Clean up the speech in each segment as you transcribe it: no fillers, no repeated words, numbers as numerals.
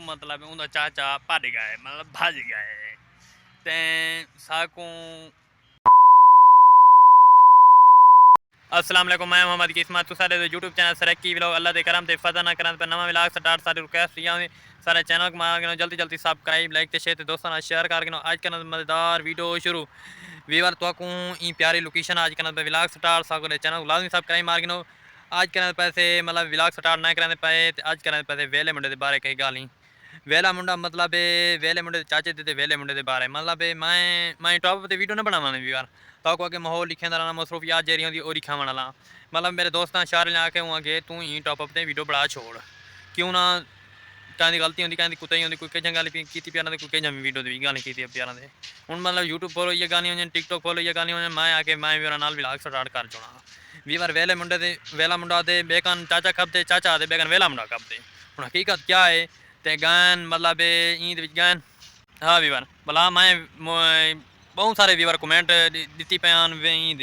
मतलब उनका चाचा भज गए मतलब भज गए ते साकू। अस्सलाम वालेकुम, मैं मोहम्मद किस्मत तो सारे यूट्यूब चैनल सरक्की व्लॉग अल्लाह दे करम ते फजल ना करन पर नवा व्लॉग स्टार्ट सारे रिक्वेस्ट या सारे चैनल को मार जल्दी जल्दी सब्सक्राइब लाइक ते शेयर ते दोस्तों ना शेयर कर गिनो। आज का मजेदार वीडियो शुरू वीवर तो ई प्यारी लोकेशन आज का व्लॉग स्टार्ट सारे चैनल को लाजमी सब्सक्राइब मार गिनो। आज के पैसे मतलब व्लॉग स्टार्ट ना करें पे आज के पैसे वेले मुंडे के बारे कही गाल नहीं वेला मुंडा मतलब वेले मुंडे चाचे दे वेले मुंडे के बारे मतलब मैं टॉप पर वीडियो ना बनावा वीवर तो अगे माहौल लिखे रहना मसरूफियात जेरी होंगी और लिखा वाला मतलब मेरे दोस्त शारे आके वहाँ गए तू ही टॉप अप से वीडियो बड़ा छोड़ क्यों ना कहीं गलती होंगी कहीं कुत्ते होंगी कोई कहीं गल की प्यार कोई कहीं वीडियो की गल की प्यार से हूँ मतलब यूट्यूब फॉलो ये गाली हो टिकटॉक फॉलो ये गाली हो मैं आके मैं भी नाल व्लॉग स्टार्ट कर चुना वीवर वेले मुंडे से वेला मुंडा दे बेकन चाचा खपते चाचा आते बेकन वेला मुंडा खपते हूँ हकीकत क्या है तो गान मतलब ईद गान हाँ वीवर भला मैं बहुत सारे वीवर कमेंट दी पैन ईद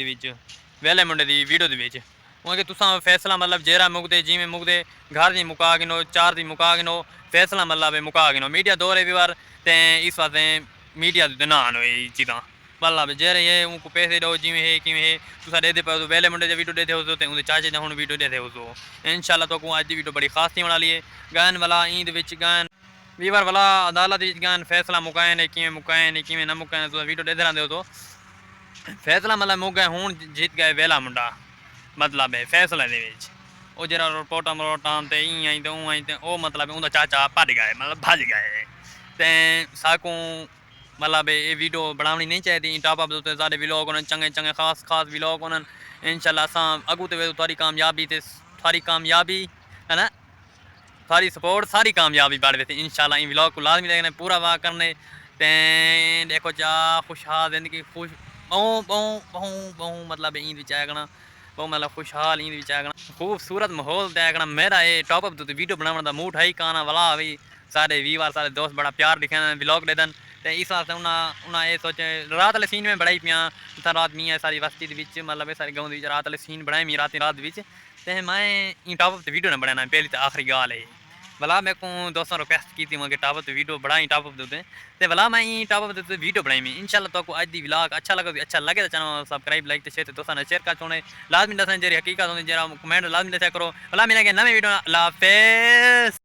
वेले मुंडे की वीडियो के उनके तुसा फैसला मतलब जेरा मुकदे जिमें मुकदे घर की मुका गिनो चार की मुका गिनो फैसला मतलब मुका गिनो मीडिया दौरे वीवर तो इस वास्ते मीडिया नान हो चीज़ा मतलब जेरे ये उनको पैसे दो जिमें है कि तुसा दे पे तो वेले मुंडे वीडियो देते हो तो उनके चाचे ने हूँ वीडियो देते हो तो इंशाल्लाह तो अज की वीडियो बड़ी खास थी बना लिए गान वाला ईद गान वीवर वाला अदालत गान फैसला मुकाए ने कि मुकाए ने कि ना मुकाए तो वीडियो देते रहते हो तो फैसला मतलब मुक गए हूँ जीत गए वेला मुंडा मतलब है फैसले वो जरा रिपोर्टा मरोटा तो ई आई तो आई तो मतलब उनका चाचा भज गए मतलब भज गए तो साकू मतलब ये वीडियो बनानी नहीं चाहिए टॉप अप सारे व्लॉग होने चंगे चंगे खास खास व्लॉग होने इंशाल्लाह अस अगू तो थोड़ी कामयाबी तो सारी कामयाबी है ना सारी सपोर्ट सारी कामयाबी बढ़ थे इंशाल्लाह इन व्लॉग को लाजमी देखने पूरा वाह करने ते देखो जा खुशहाल जिंदगी खुश बहु बहु बहु बहु मतलब ईद चाहना बहुत मतलब खुशहाल ईद चाहना खूबसूरत माहौल देखना मेरा ये टॉप अप वीडियो बनाने का मूड है ही काना वाला भी सारे वीवर सारे दोस्त बड़ा प्यार दिखे व्लॉग दे दन तो इस वास्ते उन्हें ये सोचे रात वाले सीन में बनाई पियाँ रात मीं है सारी बस्ती मतलब सारे गाँव रात वाले सीन बनाए मी रात तो मैं टॉप अप वीडियो ना बनाना पहली तो आखिरी गाल है भला मेरे को दोस्तों रिक्वेस्ट की थी वहाँ टॉप अप वीडियो बनाई टॉप अप तो भला मैं टॉप अप वीडियो बनाई मैं इंशाल्लाह तो अज की व्लॉग अच्छा लगे तो चैनल सब्सक्राइब लाइक शेयर दोस्तों ने शेयर कर चुने लाजमी दसन जी हकीकत होंगी जरा कमेंट लाजमी दसा करो भला मिलेंगे नवे वीडियो। अल्लाह हाफिज़।